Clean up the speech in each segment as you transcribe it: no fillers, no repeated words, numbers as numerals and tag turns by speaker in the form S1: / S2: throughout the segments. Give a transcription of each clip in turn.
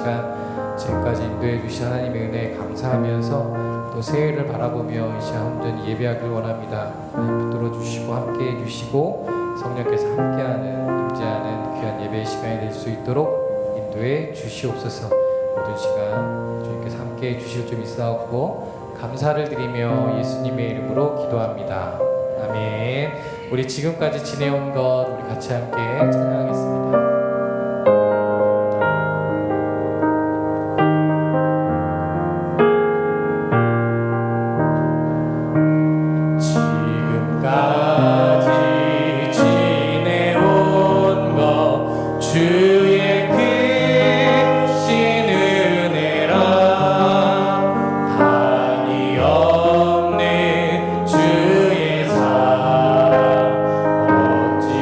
S1: 시간 지금까지 인도해 주신 하나님의 은혜에 감사하면서 또 새해를 바라보며 이 시간 온전히 예배하길 원합니다. 붙들어 주시고 함께해 주시고 성령께서 함께하는 임재하는 귀한 예배의 시간이 될 수 있도록 인도해 주시옵소서. 모든 시간 주님께서 함께해 주실 줄 믿사옵고 감사를 드리며 예수님의 이름으로 기도합니다. 아멘. 우리 지금까지 지내온 것 우리 같이 함께 찬양하겠습니다.
S2: 주의 사랑 어찌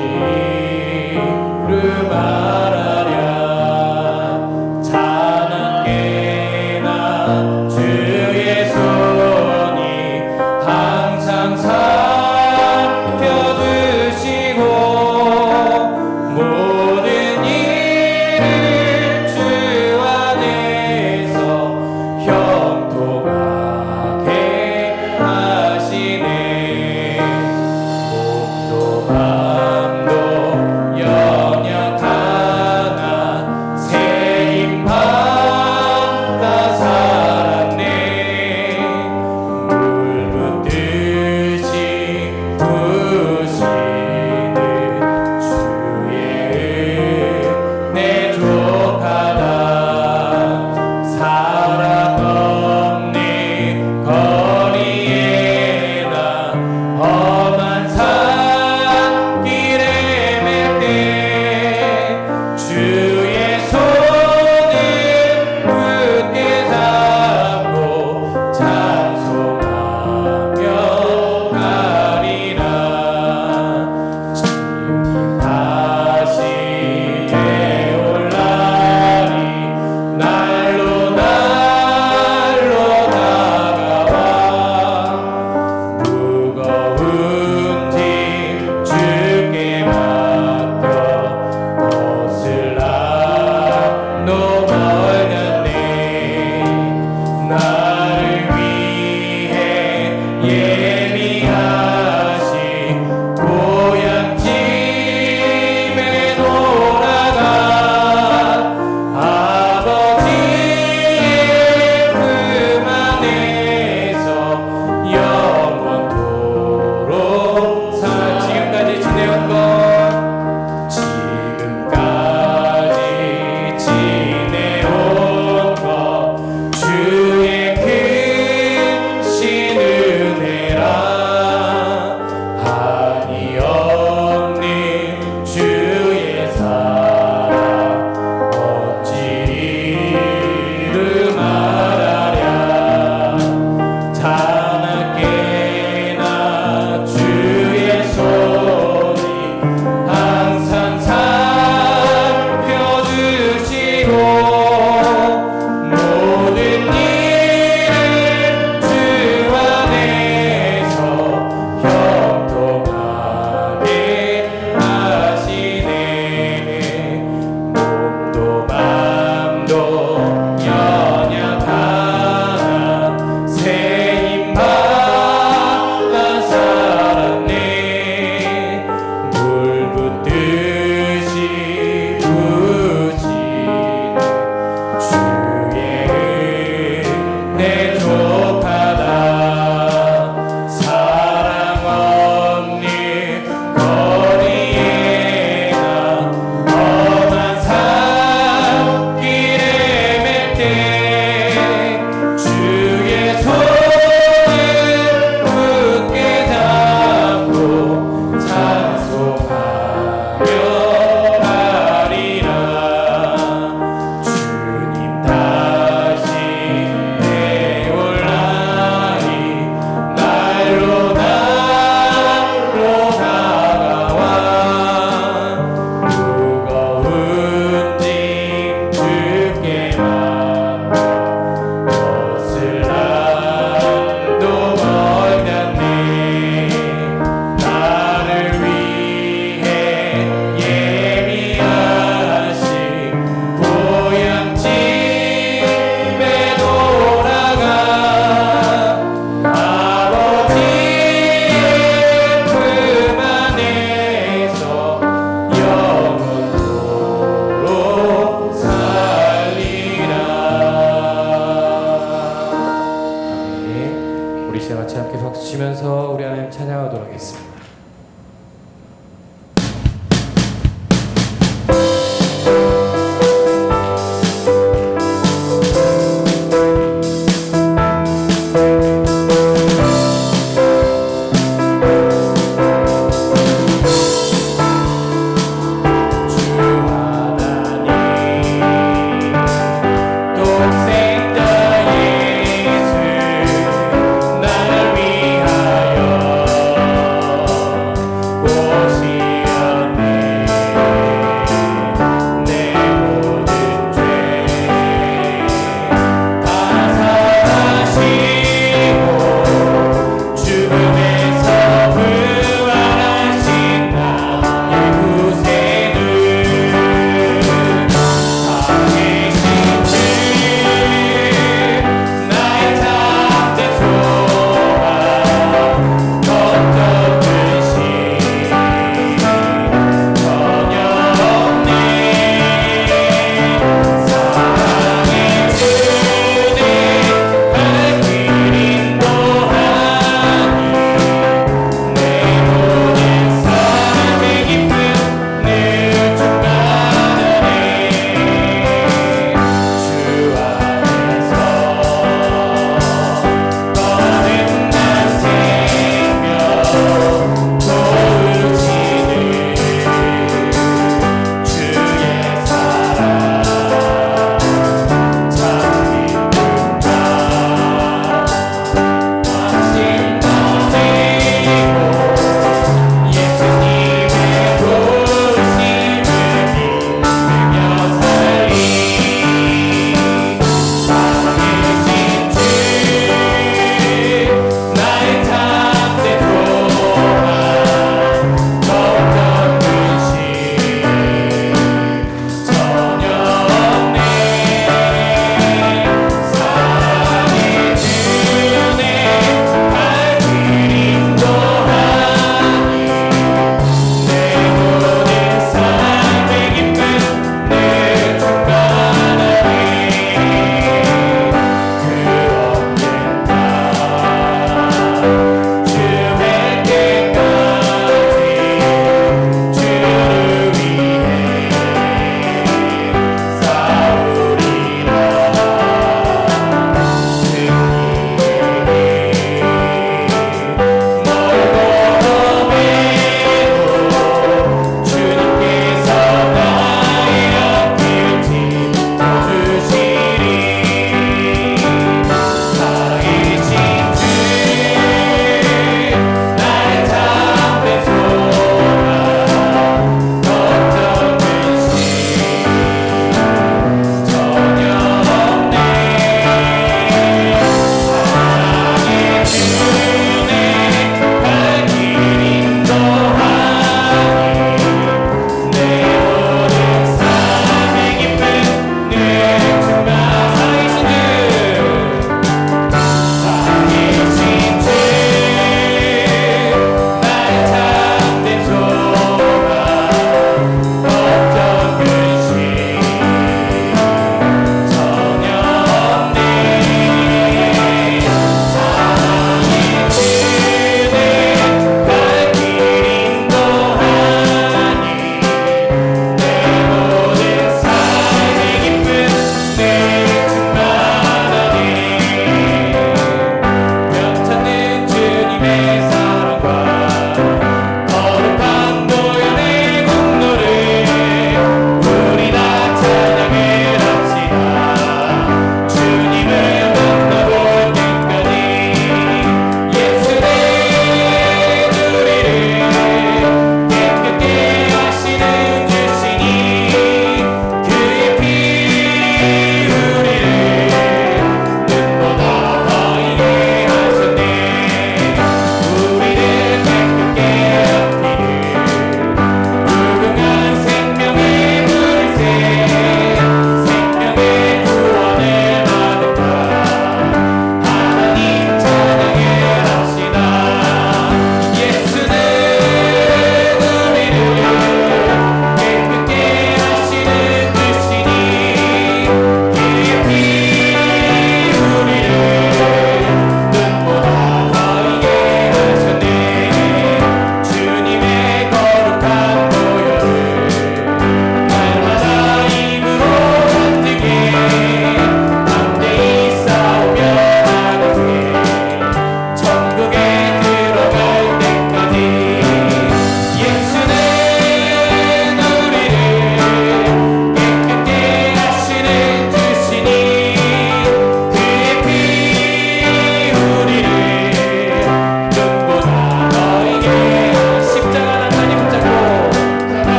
S1: 박수 치면서 우리 하나님 찬양하도록 하겠습니다.
S2: 독생자 예수 나를 위하여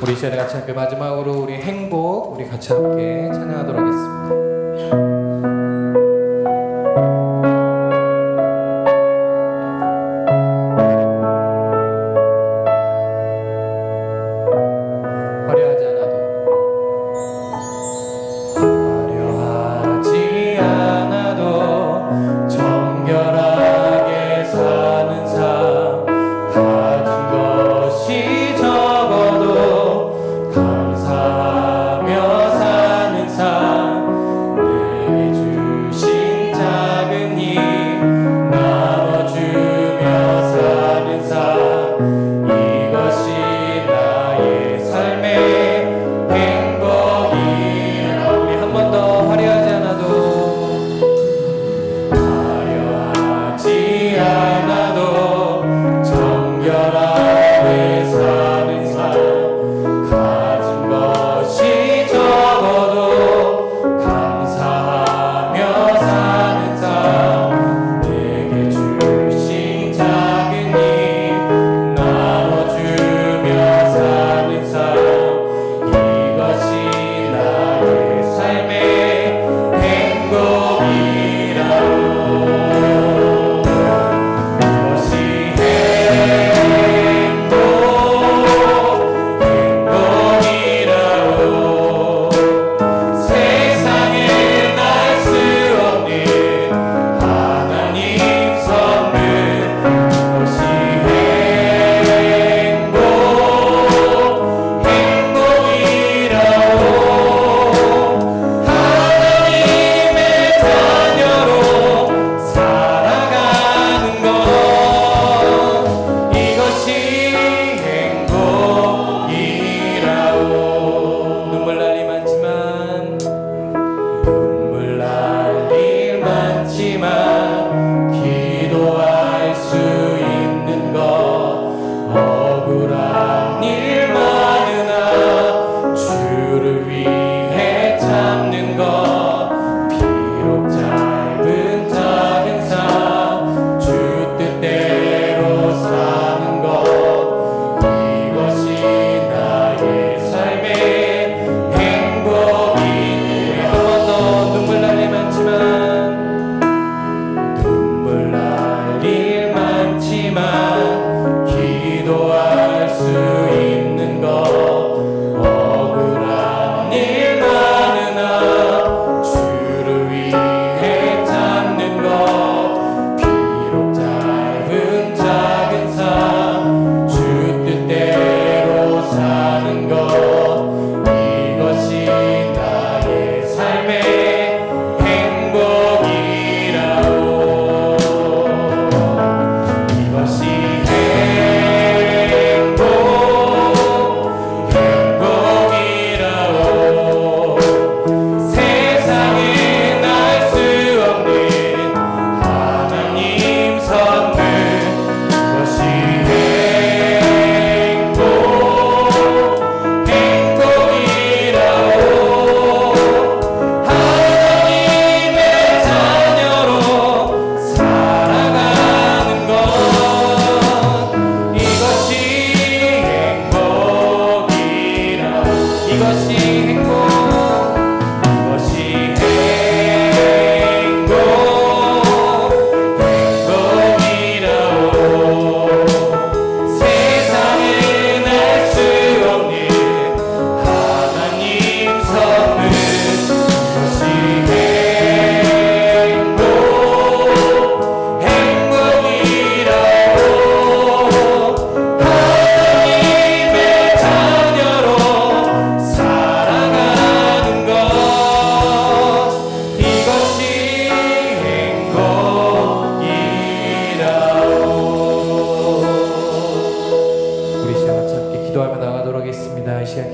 S1: 우리 이 시간에 같이 함께 마지막으로 우리 행복 우리 같이 함께 찬양하도록 하겠습니다.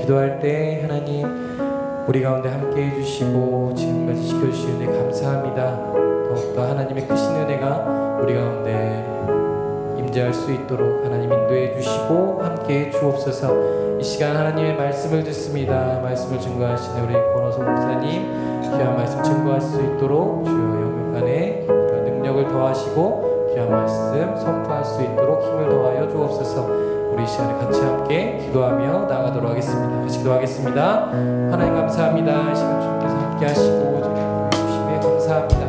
S2: 기도할 때 하나님 우리 가운데 함께 해주시고 지금까지 지켜주신 은혜 감사합니다. 더욱더 하나님의 크신 은혜가 우리 가운데 임재할 수 있도록 하나님 인도해 주시고 함께 해 주옵소서. 이 시간 하나님의 말씀을 듣습니다. 말씀을 증거하시는 우리 권호성 목사님 귀한 말씀 증거할 수 있도록 주여 영육간에 능력을 더하시고 귀한 말씀 선포할 수 있도록 힘을 더하여 주옵소서.
S1: 우리 이 시간에 같이 함께 기도하며 나아가도록 하겠습니다. 같이 기도하겠습니다. 하나님 감사합니다. 이 시간 주님께서 함께 하시고 저희를 주심에 감사합니다.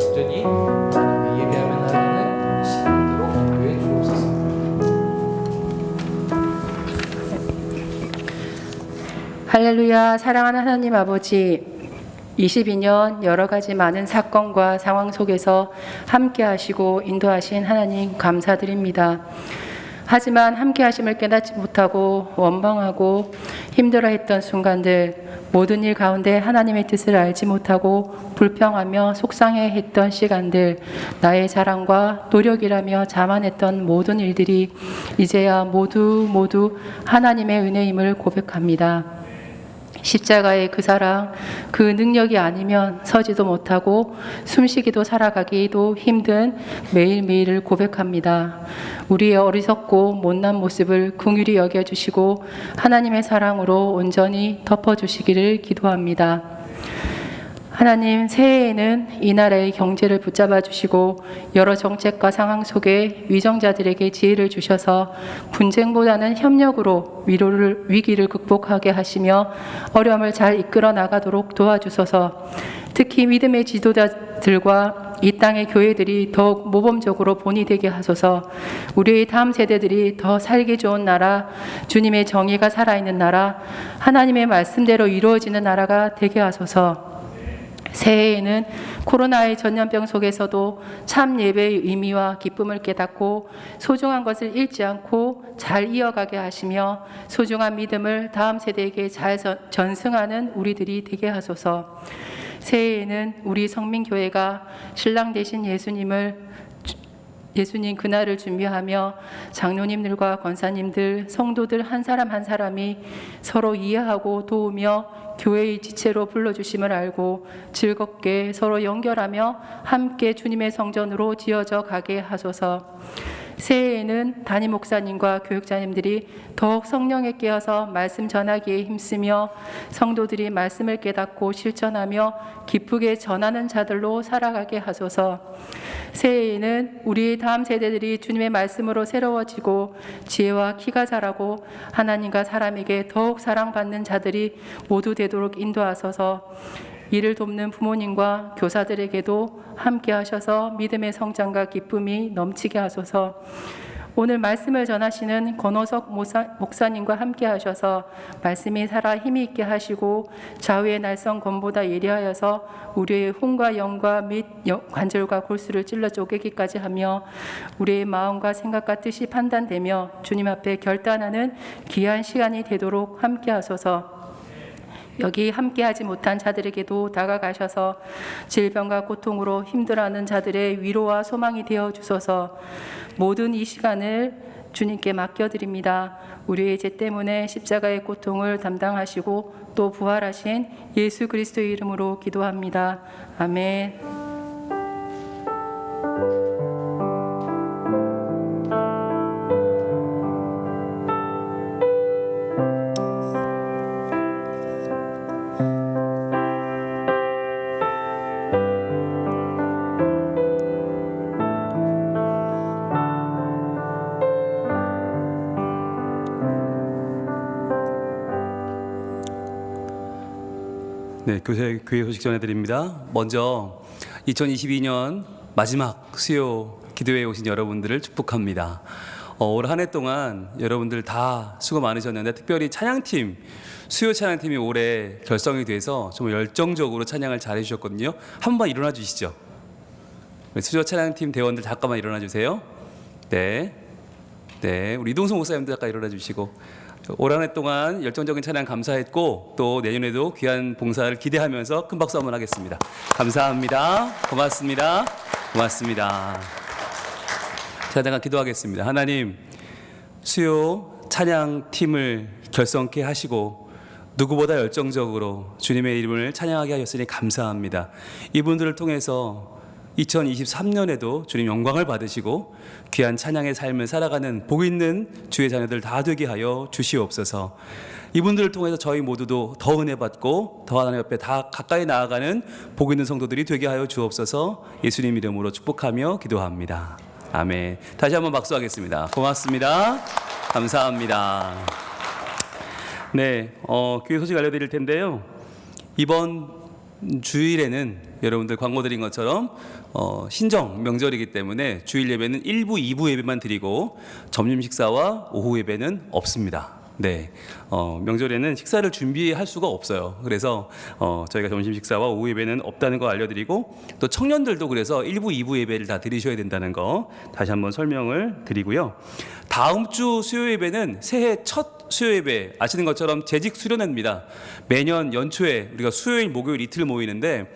S1: 온전히 하나님의 예배하며 나아가는 이 시간으로 기도해 주옵소서.
S3: 할렐루야. 사랑하는 하나님 아버지, 22년 여러 가지 많은 사건과 상황 속에서 함께 하시고 인도하신 하나님 감사드립니다. 하지만 함께 하심을 깨닫지 못하고 원망하고 힘들어했던 순간들, 모든 일 가운데 하나님의 뜻을 알지 못하고 불평하며 속상해했던 시간들, 나의 자랑과 노력이라며 자만했던 모든 일들이 이제야 모두 하나님의 은혜임을 고백합니다. 십자가의 그 사랑, 그 능력이 아니면 서지도 못하고 숨쉬기도 살아가기도 힘든 매일매일을 고백합니다. 우리의 어리석고 못난 모습을 긍휼히 여겨주시고 하나님의 사랑으로 온전히 덮어주시기를 기도합니다. 하나님, 새해에는 이 나라의 경제를 붙잡아 주시고 여러 정책과 상황 속에 위정자들에게 지혜를 주셔서 분쟁보다는 협력으로 위기를 극복하게 하시며 어려움을 잘 이끌어 나가도록 도와주소서. 특히 믿음의 지도자들과 이 땅의 교회들이 더욱 모범적으로 본이 되게 하소서. 우리의 다음 세대들이 더 살기 좋은 나라, 주님의 정의가 살아있는 나라, 하나님의 말씀대로 이루어지는 나라가 되게 하소서. 새해에는 코로나의 전염병 속에서도 참 예배의 의미와 기쁨을 깨닫고 소중한 것을 잃지 않고 잘 이어가게 하시며 소중한 믿음을 다음 세대에게 잘 전승하는 우리들이 되게 하소서. 새해에는 우리 성민교회가 신랑 되신 예수님 그날을 준비하며 장로님들과 권사님들, 성도들 한 사람 한 사람이 서로 이해하고 도우며 교회의 지체로 불러주심을 알고 즐겁게 서로 연결하며 함께 주님의 성전으로 지어져 가게 하소서. 새해에는 담임 목사님과 교육자님들이 더욱 성령에 깨어서 말씀 전하기에 힘쓰며 성도들이 말씀을 깨닫고 실천하며 기쁘게 전하는 자들로 살아가게 하소서. 새해에는 우리 다음 세대들이 주님의 말씀으로 새로워지고 지혜와 키가 자라고 하나님과 사람에게 더욱 사랑받는 자들이 모두 되도록 인도하소서. 이를 돕는 부모님과 교사들에게도 함께 하셔서 믿음의 성장과 기쁨이 넘치게 하소서. 오늘 말씀을 전하시는 권호석 목사님과 함께 하셔서 말씀이 살아 힘이 있게 하시고 좌우의 날선 검보다 예리하여서 우리의 혼과 영과 및 관절과 골수를 찔러 쪼개기까지 하며 우리의 마음과 생각과 뜻이 판단되며 주님 앞에 결단하는 귀한 시간이 되도록 함께 하소서. 여기 함께하지 못한 자들에게도 다가가셔서 질병과 고통으로 힘들어하는 자들의 위로와 소망이 되어 주소서. 모든 이 시간을 주님께 맡겨드립니다. 우리의 죄 때문에 십자가의 고통을 담당하시고 또 부활하신 예수 그리스도의 이름으로 기도합니다. 아멘.
S4: 네, 교회 소식 전해드립니다. 먼저 2022년 마지막 수요 기도회에 오신 여러분들을 축복합니다. 올 한 해 동안 여러분들 다 수고 많으셨는데 특별히 찬양팀, 수요 찬양팀이 올해 결성이 돼서 정말 열정적으로 찬양을 잘 해주셨거든요. 한번 일어나 주시죠. 수요 찬양팀 대원들 잠깐만 일어나 주세요. 네, 우리 이동성 목사님도 잠깐 일어나 주시고. 올 한 해 동안 열정적인 찬양 감사했고 또 내년에도 귀한 봉사를 기대하면서 큰 박수 한번 하겠습니다. 감사합니다. 고맙습니다. 자, 잠깐 기도하겠습니다. 하나님, 수요 찬양팀을 결성케 하시고 누구보다 열정적으로 주님의 이름을 찬양하게 하셨으니 감사합니다. 이분들을 통해서 2023년에도 주님 영광을 받으시고 귀한 찬양의 삶을 살아가는 복 있는 주의 자녀들 다 되게 하여 주시옵소서. 이분들을 통해서 저희 모두도 더 은혜 받고 더 하나님 옆에 다 가까이 나아가는 복 있는 성도들이 되게 하여 주옵소서. 예수님 이름으로 축복하며 기도합니다. 아멘. 다시 한번 박수하겠습니다. 고맙습니다. 감사합니다. 네, 교회 소식 알려드릴 텐데요. 이번 주일에는 여러분들 광고 드린 것처럼 신정 명절이기 때문에 주일 예배는 1부, 2부 예배만 드리고 점심 식사와 오후 예배는 없습니다. 네, 명절에는 식사를 준비할 수가 없어요. 그래서 저희가 점심 식사와 오후 예배는 없다는 거 알려드리고, 또 청년들도 그래서 1부, 2부 예배를 다 드리셔야 된다는 거 다시 한번 설명을 드리고요. 다음 주 수요 예배는 새해 첫 수요 예배, 아시는 것처럼 재직 수련회입니다. 매년 연초에 우리가 수요일, 목요일 이틀 모이는데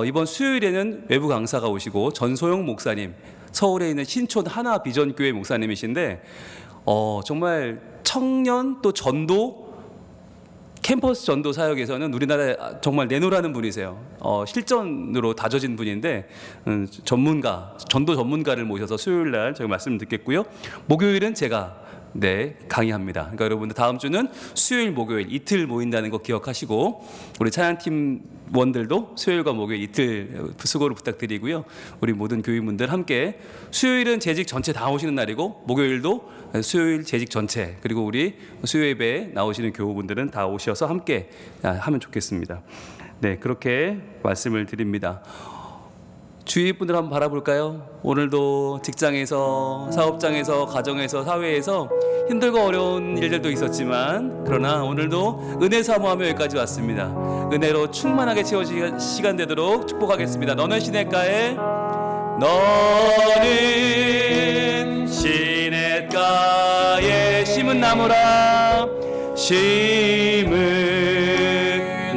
S4: 이번 수요일에는 외부 강사가 오시고 전소영 목사님, 서울에 있는 신촌 하나 비전교회 목사님이신데 정말 청년 또 전도, 캠퍼스 전도 사역에서는 우리나라에 정말 내노라는 분이세요. 실전으로 다져진 분인데 전문가, 전도 전문가를 모셔서 수요일 날 제가 말씀 듣겠고요. 목요일은 제가 강의합니다. 그러니까 여러분들 다음 주는 수요일, 목요일 이틀 모인다는 거 기억하시고, 우리 찬양팀 원들도 수요일과 목요일 이틀 수고를 부탁드리고요. 우리 모든 교인분들 함께 수요일은 재직 전체 다 오시는 날이고, 목요일도 수요일 재직 전체, 그리고 우리 수요 예배에 나오시는 교우분들은 다 오셔서 함께 하면 좋겠습니다. 네, 그렇게 말씀을 드립니다. 주위 분들 한번 바라볼까요? 오늘도 직장에서, 사업장에서, 가정에서, 사회에서 힘들고 어려운 일들도 있었지만, 그러나 오늘도 은혜 사모하며 여기까지 왔습니다. 은혜로 충만하게 채워지는 시간 되도록 축복하겠습니다. 너는 시냇가에, 너는 시냇가에 심은 나무라, 심은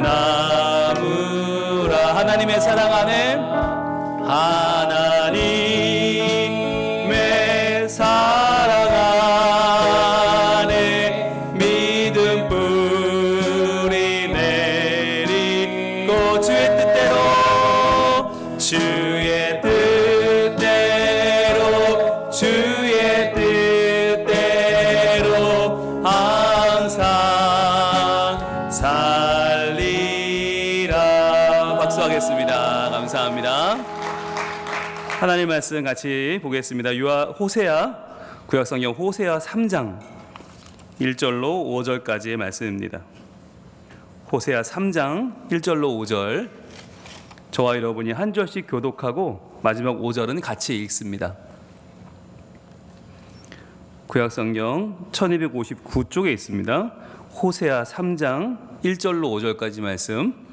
S4: 나무라. 하나님의 사랑 안에, 하나님의 사랑 안에 믿음 뿌리 내리고 주의 뜻대로, 주의 뜻대로, 주의 뜻대로 항상 살리라. 박수하겠습니다. 감사합니다. 하나님 말씀 같이 보겠습니다. 호세아, 구약성경 호세아 3장 1절로 5절까지의 말씀입니다. 호세아 3장 1절로 5절, 저와 여러분이 한 절씩 교독하고 마지막 5절은 같이 읽습니다. 구약성경 1259쪽에 있습니다. 호세아 3장 1절로 5절까지 말씀,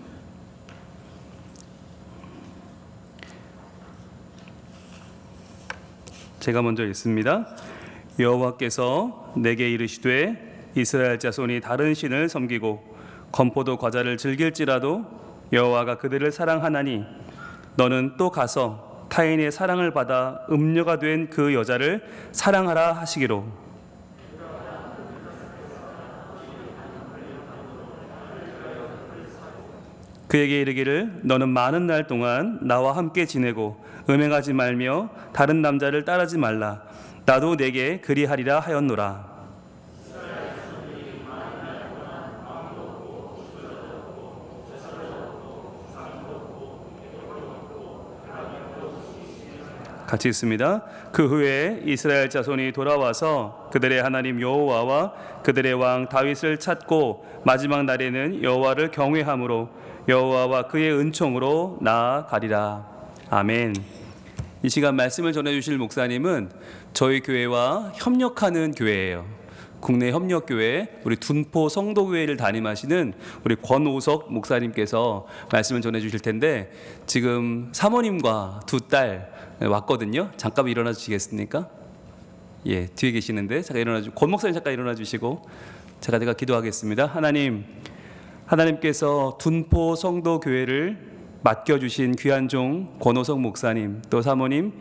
S4: 제가 먼저 읽습니다. 여호와께서 내게 이르시되 이스라엘 자손이 다른 신을 섬기고 건포도 과자를 즐길지라도 여호와가 그들을 사랑하나니 너는 또 가서 타인의 사랑을 받아 음녀가 된 그 여자를 사랑하라 하시기로. 그에게 이르기를 너는 많은 날 동안 나와 함께 지내고 음행하지 말며 다른 남자를 따르지 말라. 나도 내게 그리하리라 하였노라. 같이 있습니다. 그 후에 이스라엘 자손이 돌아와서 그들의 하나님 여호와와 그들의 왕 다윗을 찾고 마지막 날에는 여호와를 경외함으로 여호와와 그의 은총으로 나아가리라. 아멘. 이 시간 말씀을 전해주실 목사님은 저희 교회와 협력하는 교회예요. 국내 협력교회, 우리 둔포 성도교회를 담임하시는 우리 권오석 목사님께서 말씀을 전해주실 텐데, 지금 사모님과 두 딸 왔거든요. 잠깐 일어나 주시겠습니까? 예, 뒤에 계시는데 잠깐 일어나 주시고, 권 목사님 잠깐 일어나 주시고 제가 기도하겠습니다. 하나님께서 둔포 성도교회를 맡겨주신 귀한 종 권오석 목사님, 또 사모님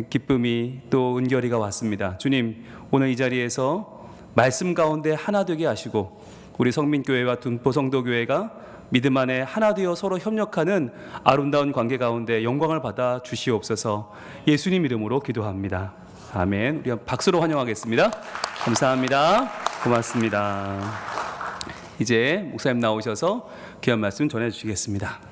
S4: 기쁨이 또 은결이가 왔습니다. 주님, 오늘 이 자리에서 말씀 가운데 하나 되게 하시고 우리 성민교회와 둔포 성도교회가 믿음 안에 하나 되어 서로 협력하는 아름다운 관계 가운데 영광을 받아 주시옵소서. 예수님 이름으로 기도합니다. 아멘. 우리 박수로 환영하겠습니다. 감사합니다. 고맙습니다. 이제 목사님 나오셔서 귀한 말씀 전해주시겠습니다.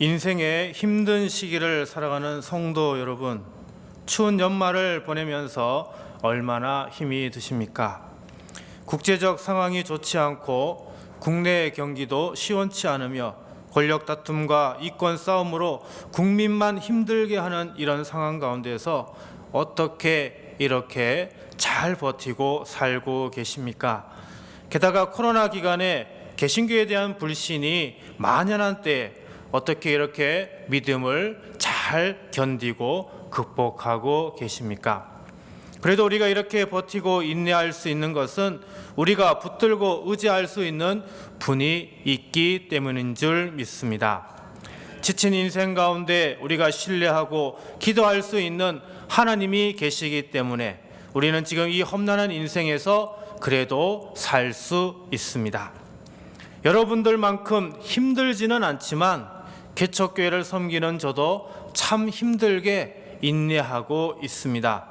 S5: 인생의 힘든 시기를 살아가는 성도 여러분, 추운 연말을 보내면서 얼마나 힘이 드십니까? 국제적 상황이 좋지 않고 국내 경기도 시원치 않으며 권력 다툼과 이권 싸움으로 국민만 힘들게 하는 이런 상황 가운데서 어떻게 이렇게 잘 버티고 살고 계십니까? 게다가 코로나 기간에 개신교에 대한 불신이 만연한 때에 어떻게 이렇게 믿음을 잘 견디고 극복하고 계십니까? 그래도 우리가 이렇게 버티고 인내할 수 있는 것은 우리가 붙들고 의지할 수 있는 분이 있기 때문인 줄 믿습니다. 지친 인생 가운데 우리가 신뢰하고 기도할 수 있는 하나님이 계시기 때문에 우리는 지금 이 험난한 인생에서 그래도 살 수 있습니다. 여러분들만큼 힘들지는 않지만 개척교회를 섬기는 저도 참 힘들게 인내하고 있습니다.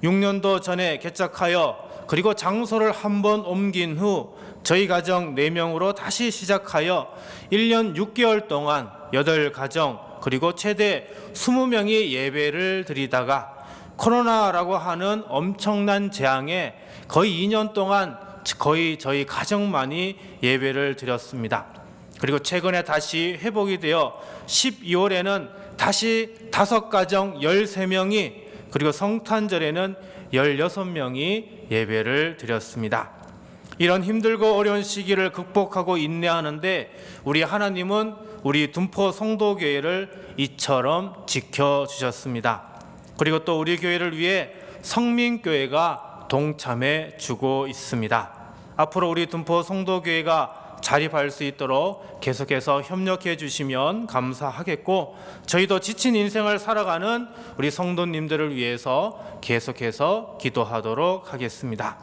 S5: 6년도 전에 개척하여 그리고 장소를 한번 옮긴 후 저희 가정 4명으로 다시 시작하여 1년 6개월 동안 8가정 그리고 최대 20명이 예배를 드리다가 코로나라고 하는 엄청난 재앙에 거의 2년 동안 거의 저희 가정만이 예배를 드렸습니다. 그리고 최근에 다시 회복이 되어 12월에는 다시 5가정 13명이 그리고 성탄절에는 16명이 예배를 드렸습니다. 이런 힘들고 어려운 시기를 극복하고 인내하는데 우리 하나님은 우리 둔포 성도교회를 이처럼 지켜주셨습니다. 그리고 또 우리 교회를 위해 성민교회가 동참해 주고 있습니다. 앞으로 우리 둔포 성도교회가 자립할 수 있도록 계속해서 협력해 주시면 감사하겠고, 저희도 지친 인생을 살아가는 우리 성도님들을 위해서 계속해서 기도하도록 하겠습니다.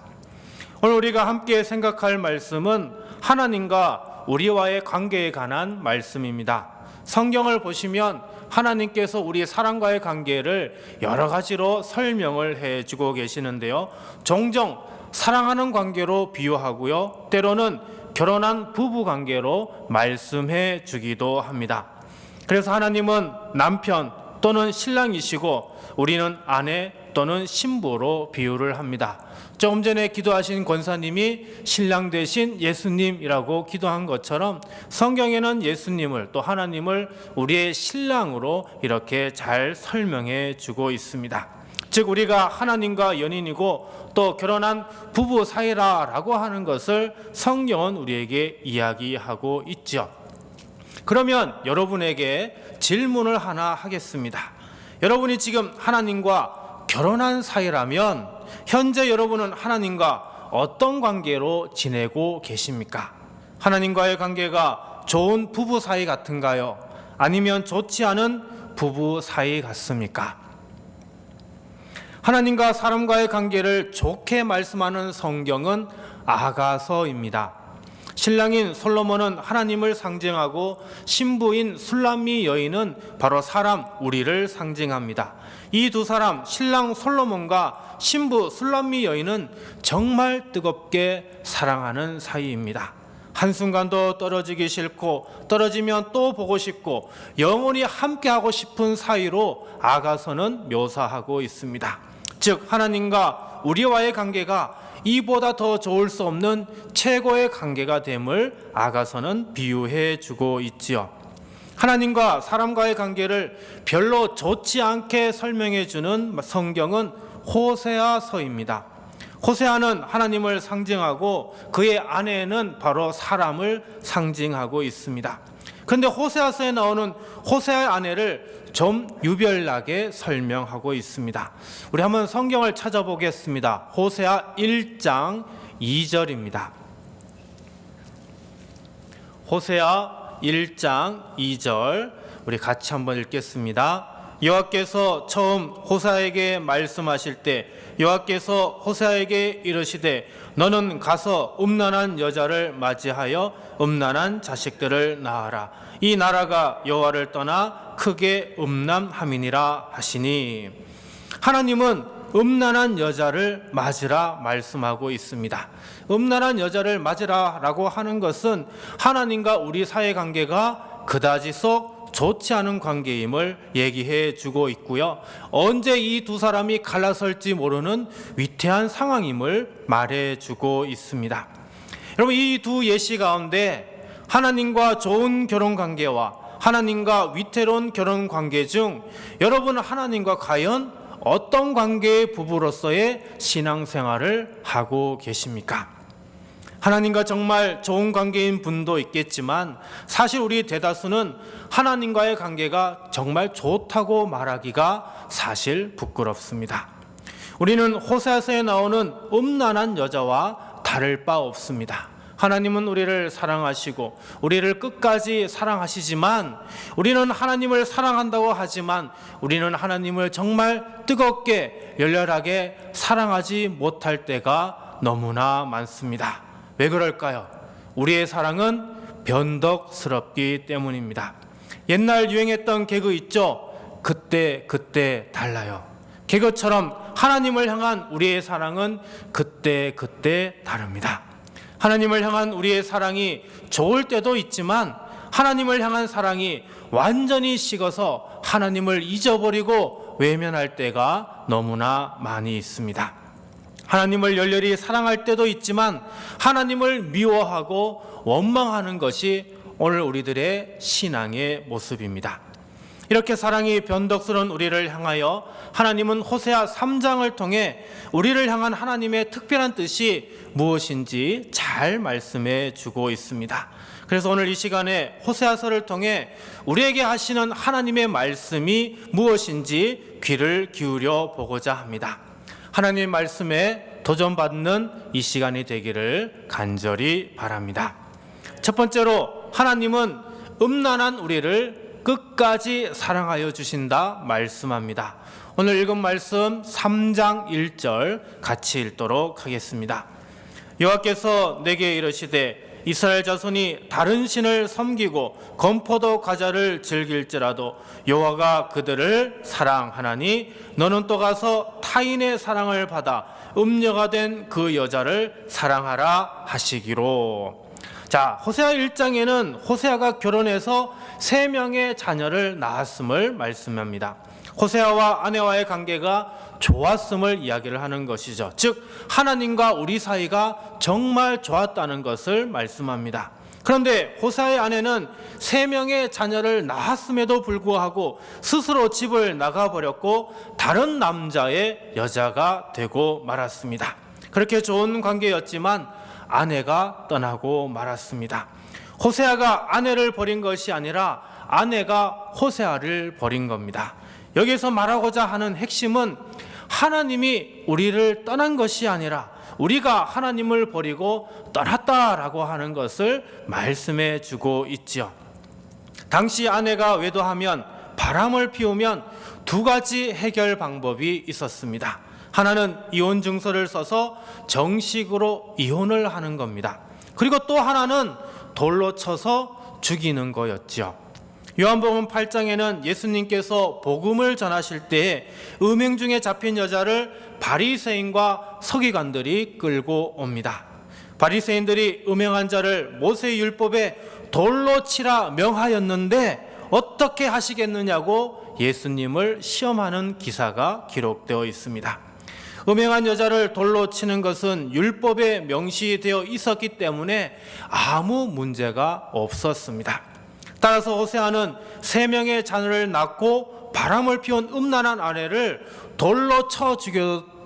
S5: 오늘 우리가 함께 생각할 말씀은 하나님과 우리와의 관계에 관한 말씀입니다. 성경을 보시면 하나님께서 우리 사람과의 관계를 여러 가지로 설명을 해주고 계시는데요, 종종 사랑하는 관계로 비유하고요, 때로는 결혼한 부부 관계로 말씀해 주기도 합니다. 그래서 하나님은 남편 또는 신랑이시고 우리는 아내 또는 신부로 비유를 합니다. 조금 전에 기도하신 권사님이 신랑 대신 예수님이라고 기도한 것처럼 성경에는 예수님을 또 하나님을 우리의 신랑으로 이렇게 잘 설명해 주고 있습니다. 즉 우리가 하나님과 연인이고 또 결혼한 부부 사이라고 하는 것을 성경은 우리에게 이야기하고 있죠. 그러면 여러분에게 질문을 하나 하겠습니다. 여러분이 지금 하나님과 결혼한 사이라면 현재 여러분은 하나님과 어떤 관계로 지내고 계십니까? 하나님과의 관계가 좋은 부부 사이 같은가요? 아니면 좋지 않은 부부 사이 같습니까? 하나님과 사람과의 관계를 좋게 말씀하는 성경은 아가서입니다. 신랑인 솔로몬은 하나님을 상징하고 신부인 술람미 여인은 바로 사람 우리를 상징합니다. 이 두 사람, 신랑 솔로몬과 신부 술람미 여인은 정말 뜨겁게 사랑하는 사이입니다. 한순간도 떨어지기 싫고 떨어지면 또 보고 싶고 영원히 함께하고 싶은 사이로 아가서는 묘사하고 있습니다. 즉 하나님과 우리와의 관계가 이보다 더 좋을 수 없는 최고의 관계가 됨을 아가서는 비유해 주고 있지요. 하나님과 사람과의 관계를 별로 좋지 않게 설명해 주는 성경은 호세아서입니다. 호세아는 하나님을 상징하고 그의 아내는 바로 사람을 상징하고 있습니다. 그런데 호세아서에 나오는 호세아의 아내를 좀 유별나게 설명하고 있습니다. 우리 한번 성경을 찾아보겠습니다. 호세아 1장 2절입니다. 호세아 1장 2절 우리 같이 한번 읽겠습니다. 여호와께서 처음 호세아에게 말씀하실 때 여호와께서 호세아에게 이르시되 너는 가서 음란한 여자를 맞이하여 음란한 자식들을 낳아라. 이 나라가 여호와를 떠나 크게 음란함이니라 하시니, 하나님은 음란한 여자를 맞으라 말씀하고 있습니다. 음란한 여자를 맞으라라고 하는 것은 하나님과 우리 사이관계가 그다지 썩 좋지 않은 관계임을 얘기해 주고 있고요. 언제 이 두 사람이 갈라설지 모르는 위태한 상황임을 말해 주고 있습니다. 여러분, 이 두 예시 가운데 하나님과 좋은 결혼 관계와 하나님과 위태로운 결혼 관계 중 여러분 하나님과 과연 어떤 관계의 부부로서의 신앙생활을 하고 계십니까? 하나님과 정말 좋은 관계인 분도 있겠지만 사실 우리 대다수는 하나님과의 관계가 정말 좋다고 말하기가 사실 부끄럽습니다. 우리는 호세아서에 나오는 음란한 여자와 다를 바 없습니다. 하나님은 우리를 사랑하시고 우리를 끝까지 사랑하시지만 우리는 하나님을 사랑한다고 하지만 우리는 하나님을 정말 뜨겁게 열렬하게 사랑하지 못할 때가 너무나 많습니다. 왜 그럴까요? 우리의 사랑은 변덕스럽기 때문입니다. 옛날 유행했던 개그 있죠? 그때 달라요. 개그처럼 하나님을 향한 우리의 사랑은 그때 다릅니다. 하나님을 향한 우리의 사랑이 좋을 때도 있지만 하나님을 향한 사랑이 완전히 식어서 하나님을 잊어버리고 외면할 때가 너무나 많이 있습니다. 하나님을 열렬히 사랑할 때도 있지만 하나님을 미워하고 원망하는 것이 오늘 우리들의 신앙의 모습입니다. 이렇게 사랑이 변덕스러운 우리를 향하여 하나님은 호세아 3장을 통해 우리를 향한 하나님의 특별한 뜻이 무엇인지 잘 말씀해 주고 있습니다. 그래서 오늘 이 시간에 호세아서를 통해 우리에게 하시는 하나님의 말씀이 무엇인지 귀를 기울여 보고자 합니다. 하나님의 말씀에 도전받는 이 시간이 되기를 간절히 바랍니다. 첫 번째로 하나님은 음란한 우리를 끝까지 사랑하여 주신다 말씀합니다. 오늘 읽은 말씀 3장 1절 같이 읽도록 하겠습니다. 여호와께서 내게 이르시되 이스라엘 자손이 다른 신을 섬기고 건포도 과자를 즐길지라도 여호와가 그들을 사랑하나니 너는 또 가서 타인의 사랑을 받아 음녀가 된 그 여자를 사랑하라 하시기로. 자, 호세아 1장에는 호세아가 결혼해서 3명의 자녀를 낳았음을 말씀합니다. 호세아와 아내와의 관계가 좋았음을 이야기를 하는 것이죠. 즉 하나님과 우리 사이가 정말 좋았다는 것을 말씀합니다. 그런데 호세아의 아내는 3명의 자녀를 낳았음에도 불구하고 스스로 집을 나가버렸고 다른 남자의 여자가 되고 말았습니다. 그렇게 좋은 관계였지만 아내가 떠나고 말았습니다. 호세아가 아내를 버린 것이 아니라 아내가 호세아를 버린 겁니다. 여기서 말하고자 하는 핵심은 하나님이 우리를 떠난 것이 아니라 우리가 하나님을 버리고 떠났다라고 하는 것을 말씀해 주고 있지요. 당시 아내가 외도하면, 바람을 피우면 2가지 해결 방법이 있었습니다. 하나는 이혼 증서를 써서 정식으로 이혼을 하는 겁니다. 그리고 또 하나는 돌로 쳐서 죽이는 거였죠. 요한복음 8장에는 예수님께서 복음을 전하실 때에 음행 중에 잡힌 여자를 바리새인과 서기관들이 끌고 옵니다. 바리새인들이 음행한 자를 모세의 율법에 돌로 치라 명하였는데 어떻게 하시겠느냐고 예수님을 시험하는 기사가 기록되어 있습니다. 음행한 여자를 돌로 치는 것은 율법에 명시되어 있었기 때문에 아무 문제가 없었습니다. 따라서 호세아는 3명의 자녀를 낳고 바람을 피운 음란한 아내를 돌로 쳐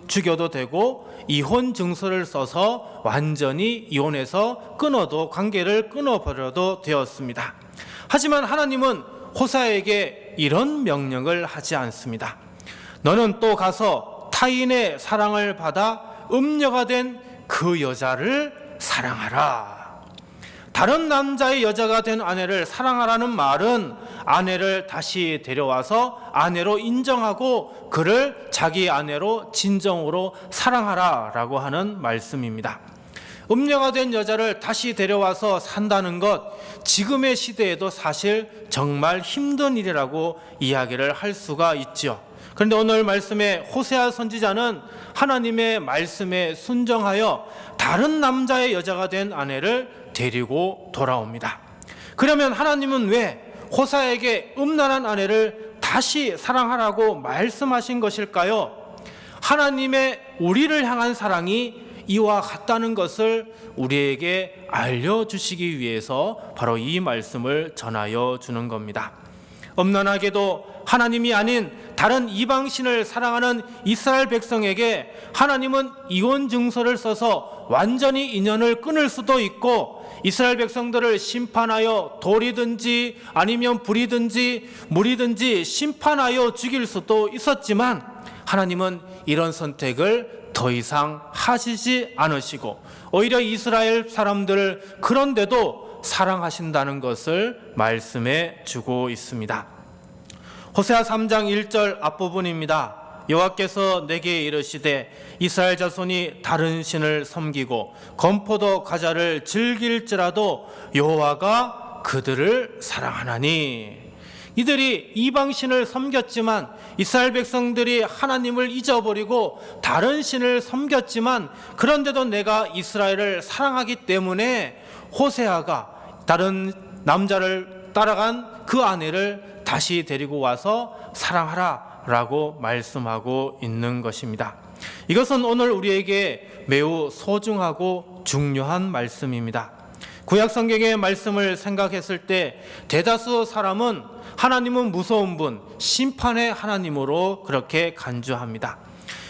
S5: 죽여도 되고 이혼 증서를 써서 완전히 이혼해서 끊어도 관계를 끊어버려도 되었습니다. 하지만 하나님은 호세아에게 이런 명령을 하지 않습니다. 너는 또 가서 타인의 사랑을 받아 음녀가 된 그 여자를 사랑하라. 다른 남자의 여자가 된 아내를 사랑하라는 말은 아내를 다시 데려와서 아내로 인정하고 그를 자기 아내로 진정으로 사랑하라라고 하는 말씀입니다. 음녀가 된 여자를 다시 데려와서 산다는 것, 지금의 시대에도 사실 정말 힘든 일이라고 이야기를 할 수가 있죠. 그런데 오늘 말씀에 호세아 선지자는 하나님의 말씀에 순종하여 다른 남자의 여자가 된 아내를 데리고 돌아옵니다. 그러면 하나님은 왜 호사에게 음란한 아내를 다시 사랑하라고 말씀하신 것일까요? 하나님의 우리를 향한 사랑이 이와 같다는 것을 우리에게 알려주시기 위해서 바로 이 말씀을 전하여 주는 겁니다. 엄난하게도 하나님이 아닌 다른 이방신을 사랑하는 이스라엘 백성에게 하나님은 이혼 증서를 써서 완전히 인연을 끊을 수도 있고 이스라엘 백성들을 심판하여 돌이든지 아니면 불이든지 물이든지 심판하여 죽일 수도 있었지만 하나님은 이런 선택을 더 이상 하시지 않으시고 오히려 이스라엘 사람들을 그런데도 사랑하신다는 것을 말씀해 주고 있습니다. 호세아 3장 1절 앞부분입니다. 여호와께서 내게 이르시되 이스라엘 자손이 다른 신을 섬기고 건포도 과자를 즐길지라도 여호와가 그들을 사랑하나니. 이들이 이방신을 섬겼지만 이스라엘 백성들이 하나님을 잊어버리고 다른 신을 섬겼지만 그런데도 내가 이스라엘을 사랑하기 때문에 호세아가 다른 남자를 따라간 그 아내를 다시 데리고 와서 사랑하라 라고 말씀하고 있는 것입니다. 이것은 오늘 우리에게 매우 소중하고 중요한 말씀입니다. 구약 성경의 말씀을 생각했을 때 대다수 사람은 하나님은 무서운 분, 심판의 하나님으로 그렇게 간주합니다.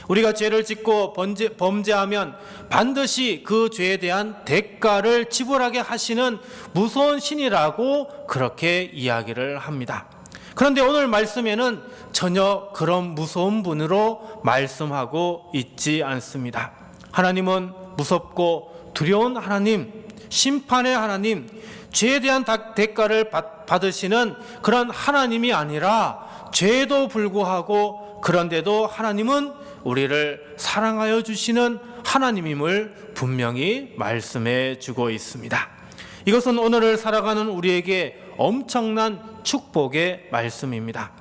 S5: 우리가 죄를 짓고 범죄하면 반드시 그 죄에 대한 대가를 지불하게 하시는 무서운 신이라고 그렇게 이야기를 합니다. 그런데 오늘 말씀에는 전혀 그런 무서운 분으로 말씀하고 있지 않습니다. 하나님은 무섭고 두려운 하나님, 심판의 하나님, 죄에 대한 대가를 받으시는 그런 하나님이 아니라 죄에도 불구하고 그런데도 하나님은 우리를 사랑하여 주시는 하나님임을 분명히 말씀해 주고 있습니다. 이것은 오늘을 살아가는 우리에게 엄청난 축복의 말씀입니다.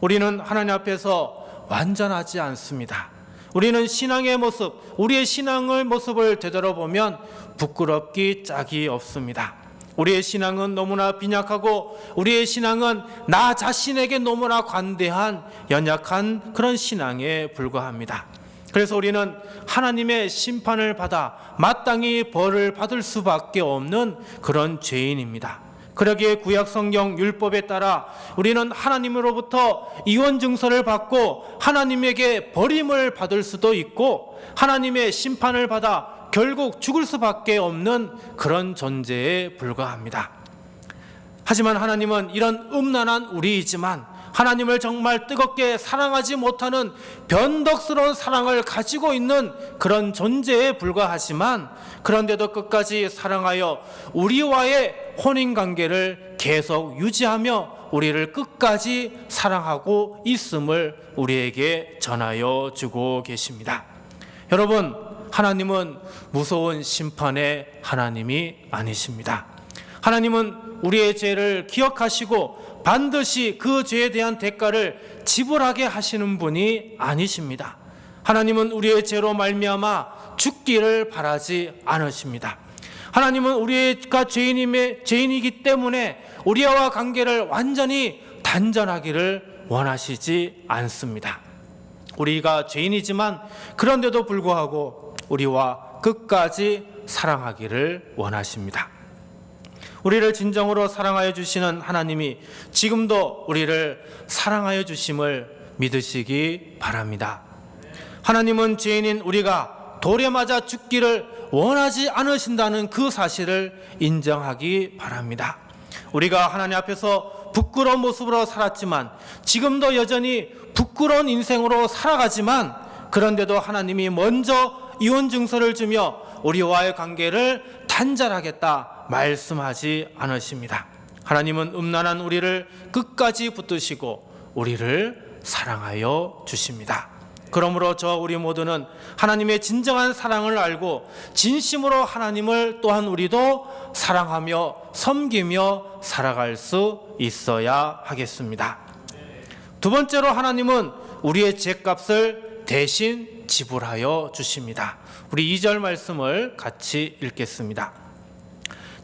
S5: 우리는 하나님 앞에서 완전하지 않습니다. 우리는 신앙의 모습, 우리의 신앙의 모습을 되돌아보면 부끄럽기 짝이 없습니다. 우리의 신앙은 너무나 빈약하고 우리의 신앙은 나 자신에게 너무나 관대한 연약한 그런 신앙에 불과합니다. 그래서 우리는 하나님의 심판을 받아 마땅히 벌을 받을 수밖에 없는 그런 죄인입니다. 그러기에 구약 성경 율법에 따라 우리는 하나님으로부터 이혼 증서를 받고 하나님에게 버림을 받을 수도 있고 하나님의 심판을 받아 결국 죽을 수밖에 없는 그런 존재에 불과합니다. 하지만 하나님은 이런 음란한 우리이지만 하나님을 정말 뜨겁게 사랑하지 못하는 변덕스러운 사랑을 가지고 있는 그런 존재에 불과하지만 그런데도 끝까지 사랑하여 우리와의 혼인관계를 계속 유지하며 우리를 끝까지 사랑하고 있음을 우리에게 전하여 주고 계십니다. 여러분, 하나님은 무서운 심판의 하나님이 아니십니다. 하나님은 우리의 죄를 기억하시고 반드시 그 죄에 대한 대가를 지불하게 하시는 분이 아니십니다. 하나님은 우리의 죄로 말미암아 죽기를 바라지 않으십니다. 하나님은 우리가 죄인이기 때문에 우리와 관계를 완전히 단절하기를 원하시지 않습니다. 우리가 죄인이지만 그런데도 불구하고 우리와 끝까지 사랑하기를 원하십니다. 우리를 진정으로 사랑하여 주시는 하나님이 지금도 우리를 사랑하여 주심을 믿으시기 바랍니다. 하나님은 죄인인 우리가 돌에 맞아 죽기를 원하지 않으신다는 그 사실을 인정하기 바랍니다. 우리가 하나님 앞에서 부끄러운 모습으로 살았지만 지금도 여전히 부끄러운 인생으로 살아가지만 그런데도 하나님이 먼저 이혼 증서를 주며 우리와의 관계를 단절하겠다 말씀하지 않으십니다. 하나님은 음란한 우리를 끝까지 붙드시고 우리를 사랑하여 주십니다. 그러므로 우리 모두는 하나님의 진정한 사랑을 알고 진심으로 하나님을 또한 우리도 사랑하며 섬기며 살아갈 수 있어야 하겠습니다. 두 번째로 하나님은 우리의 죄값을 대신 지불하여 주십니다. 우리 2절 말씀을 같이 읽겠습니다.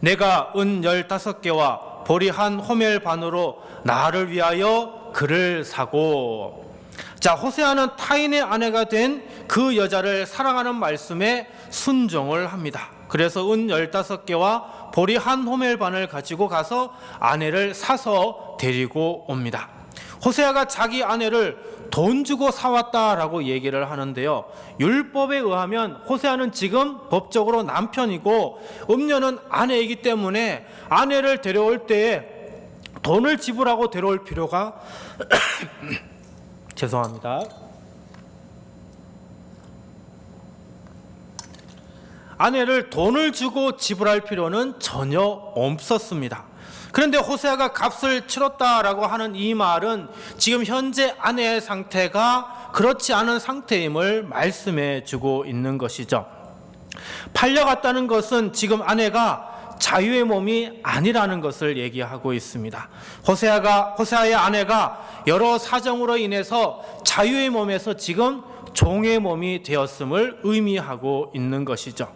S5: 내가 은 15개와 보리 한 호멜 반으로 나를 위하여 그를 사고. 자, 호세아는 타인의 아내가 된 그 여자를 사랑하는 말씀에 순종을 합니다. 그래서 은 15개와 보리 한 호멜 반을 가지고 가서 아내를 사서 데리고 옵니다. 호세아가 자기 아내를 돈 주고 사왔다라고 얘기를 하는데요, 율법에 의하면 호세아는 지금 법적으로 남편이고 음녀는 아내이기 때문에 아내를 데려올 때에 돈을 지불하고 데려올 필요가 죄송합니다. 아내를 돈을 주고 지불할 필요는 전혀 없었습니다. 그런데 호세아가 값을 치렀다라고 하는 이 말은 지금 현재 아내의 상태가 그렇지 않은 상태임을 말씀해 주고 있는 것이죠. 팔려갔다는 것은 지금 아내가 자유의 몸이 아니라는 것을 얘기하고 있습니다. 호세아의 아내가 여러 사정으로 인해서 자유의 몸에서 지금 종의 몸이 되었음을 의미하고 있는 것이죠.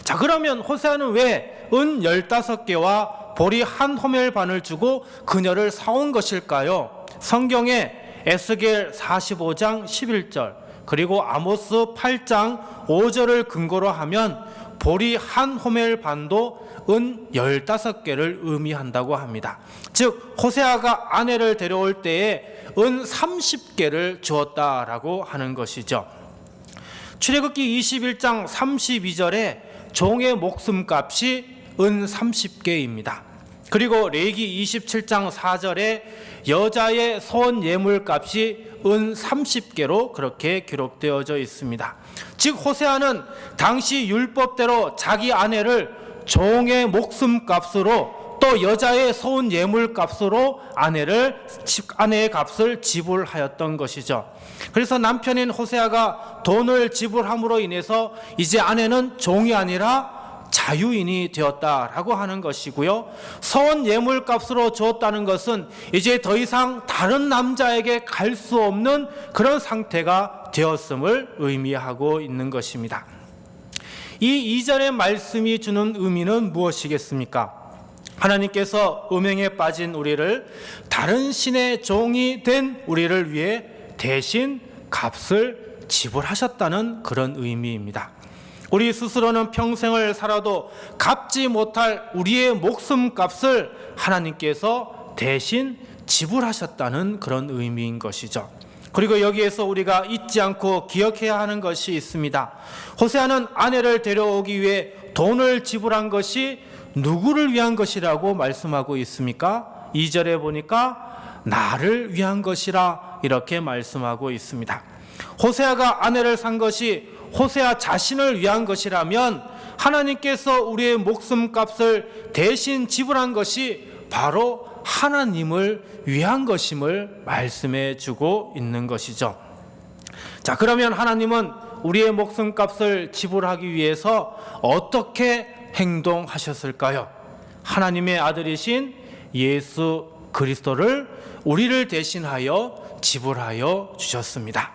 S5: 자, 그러면 호세아는 왜 은 15개와 보리 한 호멜 반을 주고 그녀를 사온 것일까요? 성경에 에스겔 45장 11절 그리고 아모스 8장 5절을 근거로 하면 보리 한 호멜 반도 은 15개를 의미한다고 합니다. 즉 호세아가 아내를 데려올 때에 은 30개를 주었다라고 하는 것이죠. 출애굽기 21장 32절에 종의 목숨값이 은 30개입니다. 그리고 레위기 27장 4절에 여자의 선 예물값이 은 30개로 그렇게 기록되어져 있습니다. 즉 호세아는 당시 율법대로 자기 아내를 종의 목숨값으로 또 여자의 선 예물값으로 아내의 값을 지불하였던 것이죠. 그래서 남편인 호세아가 돈을 지불함으로 인해서 이제 아내는 종이 아니라 자유인이 되었다라고 하는 것이고요. 선 예물값으로 주었다는 것은 이제 더 이상 다른 남자에게 갈 수 없는 그런 상태가 되었음을 의미하고 있는 것입니다. 이 2절의 말씀이 주는 의미는 무엇이겠습니까? 하나님께서 음행에 빠진 우리를 다른 신의 종이 된 우리를 위해 대신 값을 지불하셨다는 그런 의미입니다. 우리 스스로는 평생을 살아도 갚지 못할 우리의 목숨값을 하나님께서 대신 지불하셨다는 그런 의미인 것이죠. 그리고 여기에서 우리가 잊지 않고 기억해야 하는 것이 있습니다. 호세아는 아내를 데려오기 위해 돈을 지불한 것이 누구를 위한 것이라고 말씀하고 있습니까? 2절에 보니까 나를 위한 것이라 이렇게 말씀하고 있습니다. 호세아가 아내를 산 것이 호세아 자신을 위한 것이라면 하나님께서 우리의 목숨값을 대신 지불한 것이 바로 하나님을 위한 것임을 말씀해 주고 있는 것이죠. 자, 그러면 하나님은 우리의 목숨값을 지불하기 위해서 어떻게 행동하셨을까요? 하나님의 아들이신 예수 그리스도를 우리를 대신하여 지불하여 주셨습니다.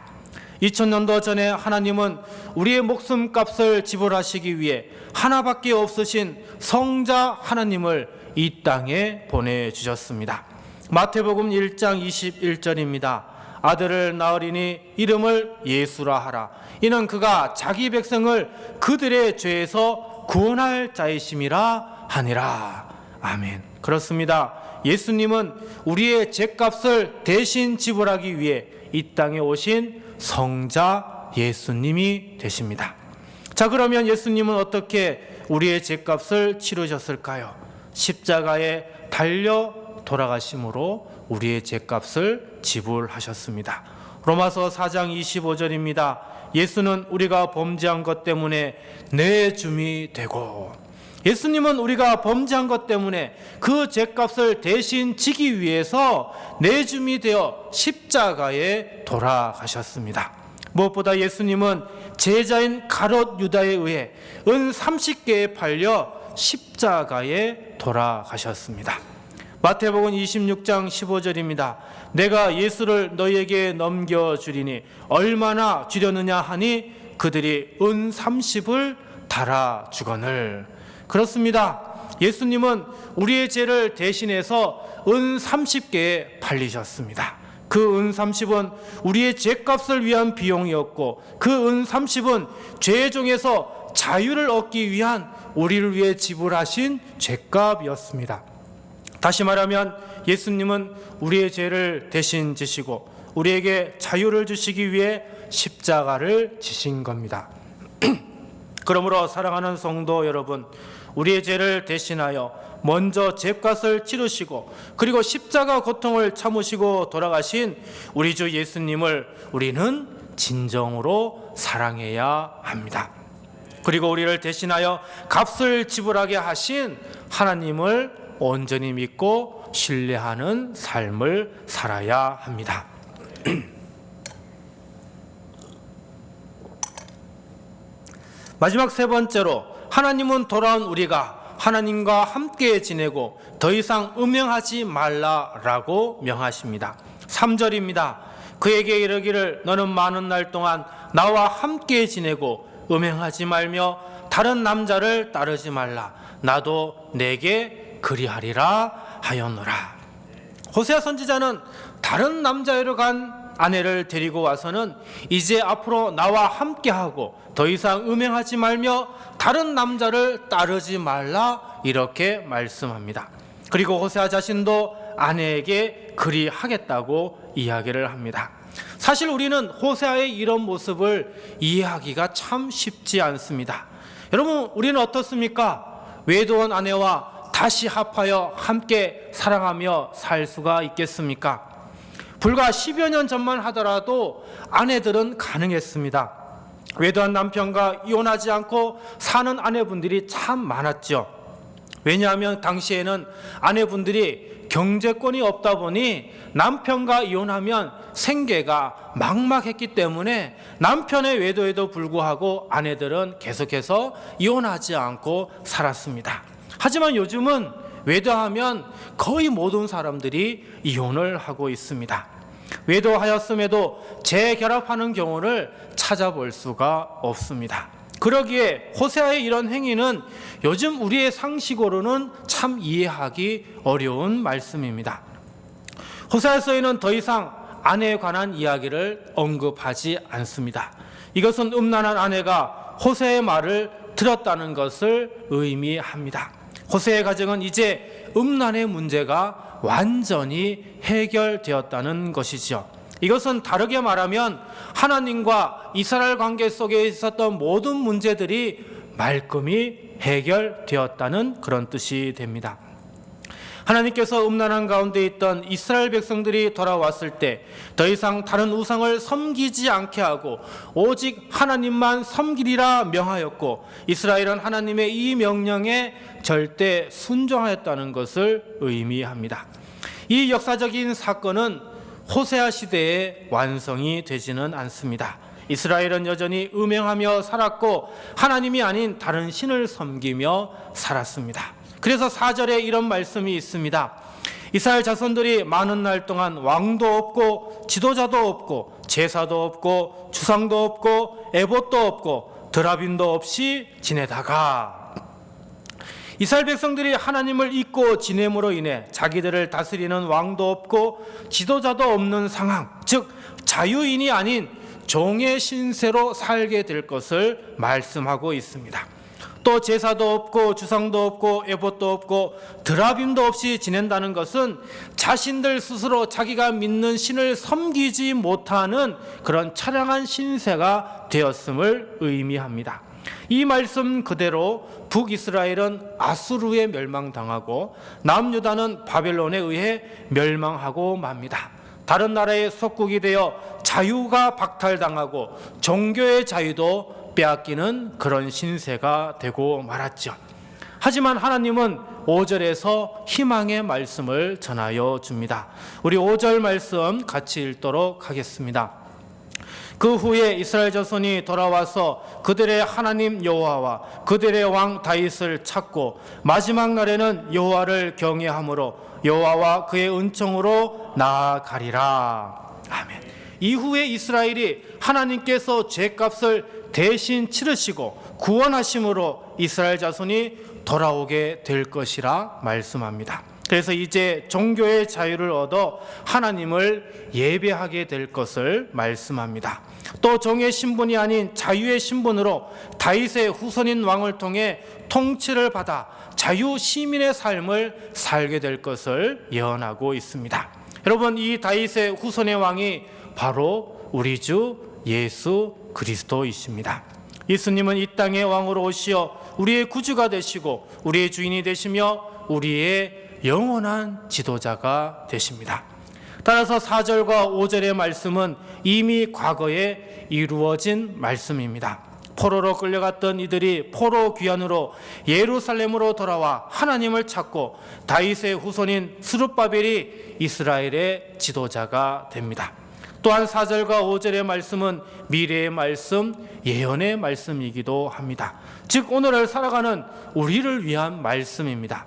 S5: 2000년도 전에 하나님은 우리의 목숨값을 지불하시기 위해 하나밖에 없으신 성자 하나님을 이 땅에 보내주셨습니다. 마태복음 1장 21절입니다. 아들을 낳으리니 이름을 예수라 하라. 이는 그가 자기 백성을 그들의 죄에서 구원할 자이심이라 하니라. 아멘. 그렇습니다. 예수님은 우리의 죄값을 대신 지불하기 위해 이 땅에 오신 성자 예수님이 되십니다. 자, 그러면 예수님은 어떻게 우리의 죄값을 치르셨을까요? 십자가에 달려 돌아가심으로 우리의 죄값을 지불하셨습니다. 로마서 4장 25절입니다. 예수는 우리가 범죄한 것 때문에 내줌이 되고, 예수님은 우리가 범죄한 것 때문에 그 죄값을 대신 지기 위해서 내줌이 되어 십자가에 돌아가셨습니다. 무엇보다 예수님은 제자인 가롯 유다에 의해 은 30개에 팔려 십자가에 돌아가셨습니다. 마태복음 26장 15절입니다. 내가 예수를 너희에게 넘겨주리니 얼마나 주려느냐 하니 그들이 은 30을 달아 주거늘. 그렇습니다. 예수님은 우리의 죄를 대신해서 은 30개에 팔리셨습니다. 그 은 30은 우리의 죄값을 위한 비용이었고, 그 은 30은 죄의 종에서 자유를 얻기 위한 우리를 위해 지불하신 죄값이었습니다. 다시 말하면 예수님은 우리의 죄를 대신 지시고 우리에게 자유를 주시기 위해 십자가를 지신 겁니다. 그러므로 사랑하는 성도 여러분, 우리의 죄를 대신하여 먼저 죄값을 치르시고 그리고 십자가 고통을 참으시고 돌아가신 우리 주 예수님을 우리는 진정으로 사랑해야 합니다. 그리고 우리를 대신하여 값을 지불하게 하신 하나님을 온전히 믿고 신뢰하는 삶을 살아야 합니다. 마지막 세 번째로, 하나님은 돌아온 우리가 하나님과 함께 지내고 더 이상 음행하지 말라라고 명하십니다. 3절입니다. 그에게 이르기를 너는 많은 날 동안 나와 함께 지내고 음행하지 말며 다른 남자를 따르지 말라. 나도 내게 그리하리라 하였노라. 호세아 선지자는 다른 남자애로 간 아내를 데리고 와서는 이제 앞으로 나와 함께하고 더 이상 음행하지 말며 다른 남자를 따르지 말라, 이렇게 말씀합니다. 그리고 호세아 자신도 아내에게 그리하겠다고 이야기를 합니다. 사실 우리는 호세아의 이런 모습을 이해하기가 참 쉽지 않습니다. 여러분, 우리는 어떻습니까? 외도한 아내와 다시 합하여 함께 사랑하며 살 수가 있겠습니까? 불과 10여 년 전만 하더라도 아내들은 가능했습니다. 외도한 남편과 이혼하지 않고 사는 아내분들이 참 많았죠. 왜냐하면 당시에는 아내분들이 경제권이 없다 보니 남편과 이혼하면 생계가 막막했기 때문에 남편의 외도에도 불구하고 아내들은 계속해서 이혼하지 않고 살았습니다. 하지만 요즘은 외도하면 거의 모든 사람들이 이혼을 하고 있습니다. 외도하였음에도 재결합하는 경우를 찾아볼 수가 없습니다. 그러기에 호세아의 이런 행위는 요즘 우리의 상식으로는 참 이해하기 어려운 말씀입니다. 호세아서에는 더 이상 아내에 관한 이야기를 언급하지 않습니다. 이것은 음란한 아내가 호세아의 말을 들었다는 것을 의미합니다. 호세아의 가정은 이제 음란의 문제가 완전히 해결되었다는 것이죠. 이것은 다르게 말하면 하나님과 이스라엘 관계 속에 있었던 모든 문제들이 말끔히 해결되었다는 그런 뜻이 됩니다. 하나님께서 음란한 가운데 있던 이스라엘 백성들이 돌아왔을 때 더 이상 다른 우상을 섬기지 않게 하고 오직 하나님만 섬기리라 명하였고, 이스라엘은 하나님의 이 명령에 절대 순종하였다는 것을 의미합니다. 이 역사적인 사건은 호세아 시대에 완성이 되지는 않습니다. 이스라엘은 여전히 음행하며 살았고 하나님이 아닌 다른 신을 섬기며 살았습니다. 그래서 4절에 이런 말씀이 있습니다. 이스라엘 자손들이 많은 날 동안 왕도 없고 지도자도 없고 제사도 없고 주상도 없고 에봇도 없고 드라빔도 없이 지내다가, 이스라엘 백성들이 하나님을 잊고 지냄으로 인해 자기들을 다스리는 왕도 없고 지도자도 없는 상황, 즉 자유인이 아닌 종의 신세로 살게 될 것을 말씀하고 있습니다. 또 제사도 없고 주상도 없고 에봇도 없고 드라빔도 없이 지낸다는 것은 자신들 스스로 자기가 믿는 신을 섬기지 못하는 그런 처량한 신세가 되었음을 의미합니다. 이 말씀 그대로 북이스라엘은 아수르에 멸망당하고 남유다는 바벨론에 의해 멸망하고 맙니다. 다른 나라의 속국이 되어 자유가 박탈당하고 종교의 자유도 빼앗기는 그런 신세가 되고 말았죠. 하지만 하나님은 5절에서 희망의 말씀을 전하여 줍니다. 우리 5절 말씀 같이 읽도록 하겠습니다. 그 후에 이스라엘 자손이 돌아와서 그들의 하나님 여호와와 그들의 왕 다윗을 찾고 마지막 날에는 여호와를 경외함으로 여호와와 그의 은총으로 나아가리라. 아멘. 이후에 이스라엘이 하나님께서 죄값을 대신 치르시고 구원하심으로 이스라엘 자손이 돌아오게 될 것이라 말씀합니다. 그래서 이제 종교의 자유를 얻어 하나님을 예배하게 될 것을 말씀합니다. 또 종의 신분이 아닌 자유의 신분으로 다윗의 후손인 왕을 통해 통치를 받아 자유 시민의 삶을 살게 될 것을 예언하고 있습니다. 여러분, 이 다윗의 후손의 왕이 바로 우리 주 예수 그리스도이십니다. 예수님은 이 땅의 왕으로 오시어 우리의 구주가 되시고 우리의 주인이 되시며 우리의 영원한 지도자가 되십니다. 따라서 4절과 5절의 말씀은 이미 과거에 이루어진 말씀입니다. 포로로 끌려갔던 이들이 포로 귀환으로 예루살렘으로 돌아와 하나님을 찾고 다윗의 후손인 스룹바벨이 이스라엘의 지도자가 됩니다. 또한 4절과 5절의 말씀은 미래의 말씀, 예언의 말씀이기도 합니다. 즉 오늘을 살아가는 우리를 위한 말씀입니다.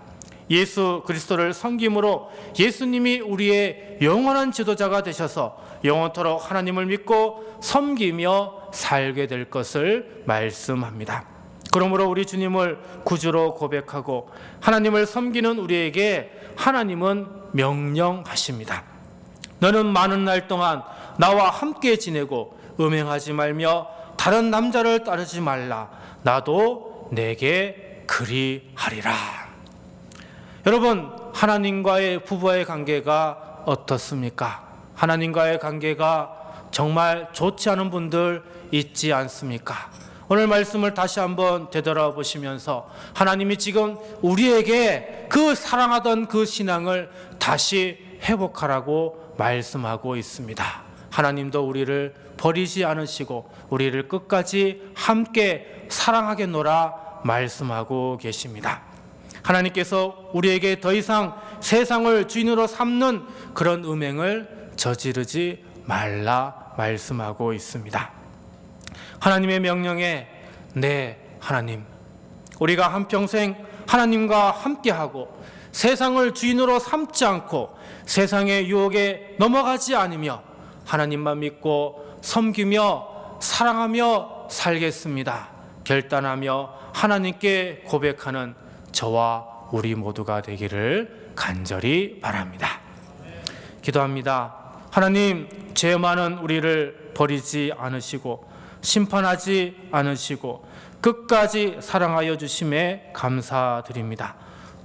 S5: 예수 그리스도를 섬김으로 예수님이 우리의 영원한 지도자가 되셔서 영원토록 하나님을 믿고 섬기며 살게 될 것을 말씀합니다. 그러므로 우리 주님을 구주로 고백하고 하나님을 섬기는 우리에게 하나님은 명령하십니다. 너는 많은 날 동안 나와 함께 지내고 음행하지 말며 다른 남자를 따르지 말라. 나도 내게 그리하리라. 여러분, 하나님과의 부부의 관계가 어떻습니까? 하나님과의 관계가 정말 좋지 않은 분들 있지 않습니까? 오늘 말씀을 다시 한번 되돌아보시면서 하나님이 지금 우리에게 그 사랑하던 그 신앙을 다시 회복하라고 말씀하고 있습니다. 하나님도 우리를 버리지 않으시고 우리를 끝까지 함께 사랑하겠노라 말씀하고 계십니다. 하나님께서 우리에게 더 이상 세상을 주인으로 삼는 그런 음행을 저지르지 말라 말씀하고 있습니다. 하나님의 명령에 네, 하나님, 우리가 한평생 하나님과 함께하고 세상을 주인으로 삼지 않고 세상의 유혹에 넘어가지 않으며 하나님만 믿고 섬기며 사랑하며 살겠습니다. 결단하며 하나님께 고백하는 저와 우리 모두가 되기를 간절히 바랍니다. 기도합니다. 하나님, 죄 많은 우리를 버리지 않으시고 심판하지 않으시고 끝까지 사랑하여 주심에 감사드립니다.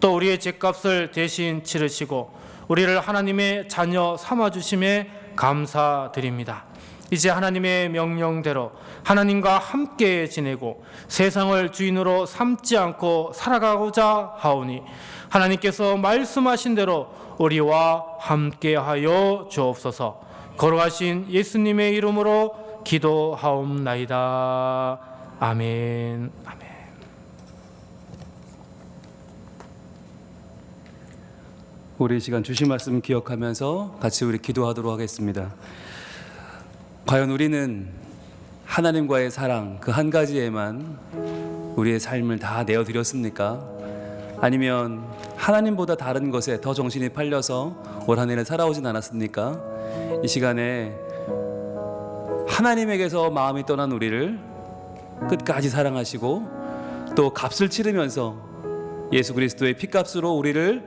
S5: 또 우리의 죄값을 대신 치르시고 우리를 하나님의 자녀 삼아 주심에 감사드립니다. 이제 하나님의 명령대로 하나님과 함께 지내고 세상을 주인으로 삼지 않고 살아가고자 하오니 하나님께서 말씀하신 대로 우리와 함께하여 주옵소서. 걸어가신 예수님의 이름으로 기도하옵나이다. 아멘. 아멘.
S4: 우리 시간 주신 말씀 기억하면서 같이 우리 기도하도록 하겠습니다. 과연 우리는 하나님과의 사랑 그 한 가지에만 우리의 삶을 다 내어드렸습니까? 아니면 하나님보다 다른 것에 더 정신이 팔려서 올 한 해를 살아오진 않았습니까? 이 시간에 하나님에게서 마음이 떠난 우리를 끝까지 사랑하시고 또 값을 치르면서 예수 그리스도의 피값으로 우리를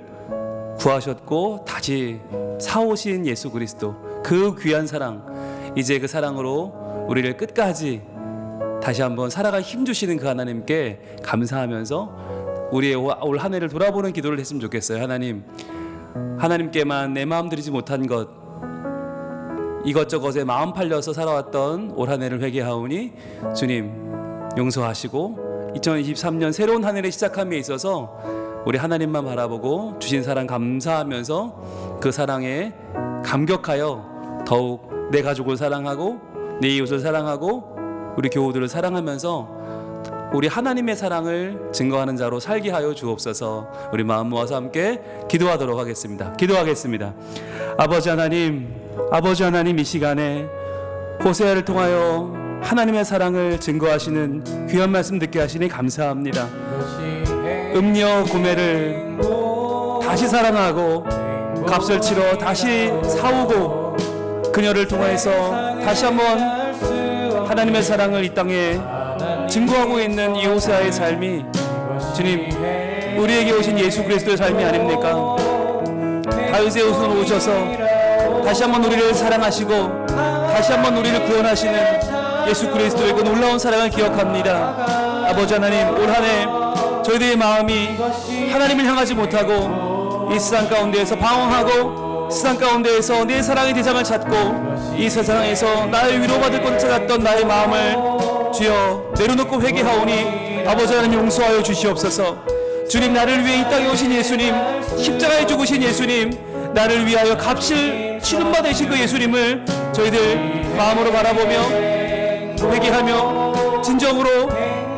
S4: 구하셨고 다시 사오신 예수 그리스도, 그 귀한 사랑, 이제 그 사랑으로 우리를 끝까지 다시 한번 살아갈 힘 주시는 그 하나님께 감사하면서 우리의 올 한 해를 돌아보는 기도를 했으면 좋겠어요. 하나님, 하나님께만 내 마음 드리지 못한 것, 이것저것에 마음 팔려서 살아왔던 올 한 해를 회개하오니 주님 용서하시고 2023년 새로운 한 해를 시작함에 있어서 우리 하나님만 바라보고 주신 사랑 감사하면서 그 사랑에 감격하여 더욱 내 가족을 사랑하고 내 이웃을 사랑하고 우리 교우들을 사랑하면서 우리 하나님의 사랑을 증거하는 자로 살게 하여 주옵소서. 우리 마음 모아서 함께 기도하도록 하겠습니다. 기도하겠습니다. 아버지 하나님 이 시간에 호세아를 통하여 하나님의 사랑을 증거하시는 귀한 말씀 듣게 하시니 감사합니다. 음료 구매를 다시 사랑하고 값을 치러 다시 사오고 그녀를 통해서 다시 한번 하나님의 사랑을 이 땅에 증거하고 있는 이 호세아의 삶이 주님 우리에게 오신 예수 그리스도의 삶이 아닙니까? 다윗의 후손으로 오셔서 다시 한번 우리를 사랑하시고 다시 한번 우리를 구원하시는 예수 그리스도의 그 놀라운 사랑을 기억합니다. 아버지 하나님, 올 한 해 저희들의 마음이 하나님을 향하지 못하고 이 세상 가운데에서 방황하고 세상 가운데에서 내 사랑의 대상을 찾고 이 세상에서 나의 위로받을 것 찾았던 나의 마음을 주여 내려놓고 회개하오니 아버지 하나님 용서하여 주시옵소서. 주님, 나를 위해 이 땅에 오신 예수님, 십자가에 죽으신 예수님, 나를 위하여 값을 치른 바 되신 그 예수님을 저희들 마음으로 바라보며 회개하며 진정으로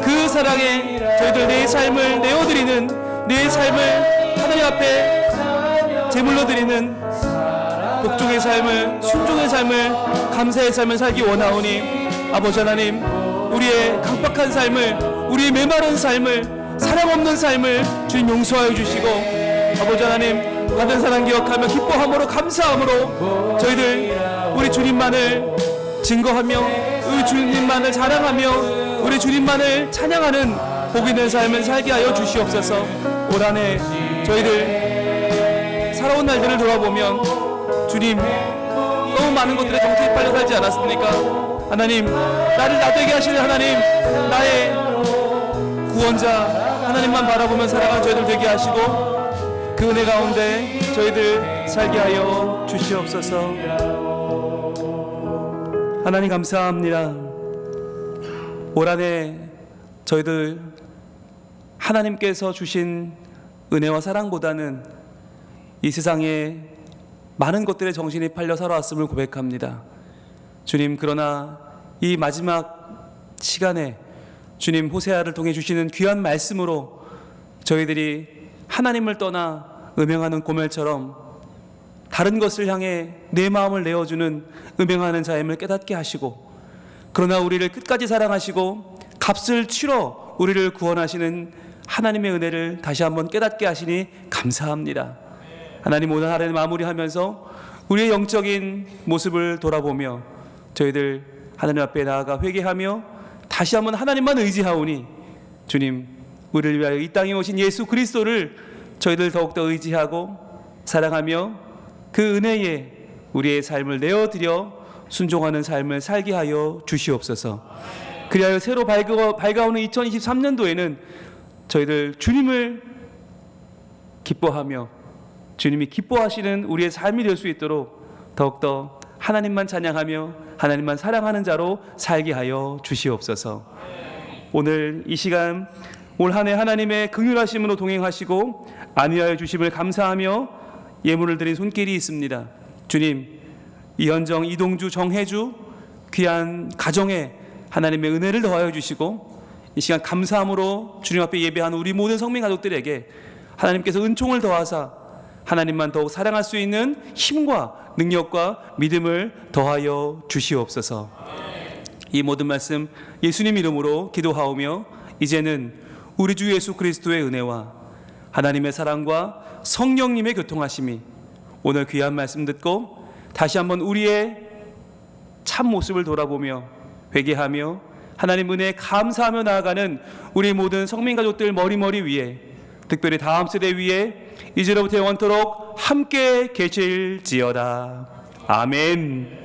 S4: 그 사랑에 저희들 내 삶을 내어드리는, 내 삶을 하나님 앞에 제물로 드리는 복종의 삶을, 순종의 삶을, 감사의 삶을 살기 원하오니 아버지 하나님, 우리의 강박한 삶을, 우리의 메마른 삶을, 사랑 없는 삶을 주님 용서하여 주시고 아버지 하나님, 받은 사랑 기억하며 기뻐함으로 감사함으로 저희들 우리 주님만을 증거하며 우리 주님만을 자랑하며 우리 주님만을 찬양하는 복 있는 삶을 살게 하여 주시옵소서. 올 한 해 저희들 살아온 날들을 돌아보면 주님, 너무 많은 것들에 정체에 빨려 살지 않았습니까? 하나님, 나를 나되게 하시는 하나님, 나의 구원자 하나님만 바라보면 살아가는 저희들 되게 하시고 그 은혜 가운데 저희들 살게 하여 주시옵소서. 하나님 감사합니다. 올 한 해 저희들 하나님께서 주신 은혜와 사랑보다는 이 세상에 많은 것들에 정신이 팔려 살아왔음을 고백합니다. 주님, 그러나 이 마지막 시간에 주님 호세아를 통해 주시는 귀한 말씀으로 저희들이 하나님을 떠나 음행하는 고멜처럼 다른 것을 향해 내 마음을 내어주는 음행하는 자임을 깨닫게 하시고, 그러나 우리를 끝까지 사랑하시고 값을 치러 우리를 구원하시는 하나님의 은혜를 다시 한번 깨닫게 하시니 감사합니다. 하나님, 오늘 하루를 마무리하면서 우리의 영적인 모습을 돌아보며 저희들 하나님 앞에 나아가 회개하며 다시 한번 하나님만 의지하오니 주님, 우리를 위하여 이 땅에 오신 예수 그리스도를 저희들 더욱더 의지하고 사랑하며 그 은혜에 우리의 삶을 내어드려 순종하는 삶을 살게 하여 주시옵소서. 그리하여 새로 밝아오는 2023년도에는 저희들 주님을 기뻐하며 주님이 기뻐하시는 우리의 삶이 될 수 있도록 더욱더 하나님만 찬양하며 하나님만 사랑하는 자로 살게 하여 주시옵소서. 오늘 이 시간 올 한 해 하나님의 긍휼하심으로 동행하시고 안위하여 주심을 감사하며 예물을 드린 손길이 있습니다. 주님, 이현정, 이동주, 정혜주 귀한 가정에 하나님의 은혜를 더하여 주시고 이 시간 감사함으로 주님 앞에 예배하는 우리 모든 성민 가족들에게 하나님께서 은총을 더하사 하나님만 더욱 사랑할 수 있는 힘과 능력과 믿음을 더하여 주시옵소서. 이 모든 말씀 예수님 이름으로 기도하오며 이제는 우리 주 예수 그리스도의 은혜와 하나님의 사랑과 성령님의 교통하심이 오늘 귀한 말씀 듣고 다시 한번 우리의 참 모습을 돌아보며 회개하며 하나님 은혜에 감사하며 나아가는 우리 모든 성민 가족들 머리머리 위에, 특별히 다음 세대 위에 이제로부터 영원토록 함께 계실지어다. 아멘.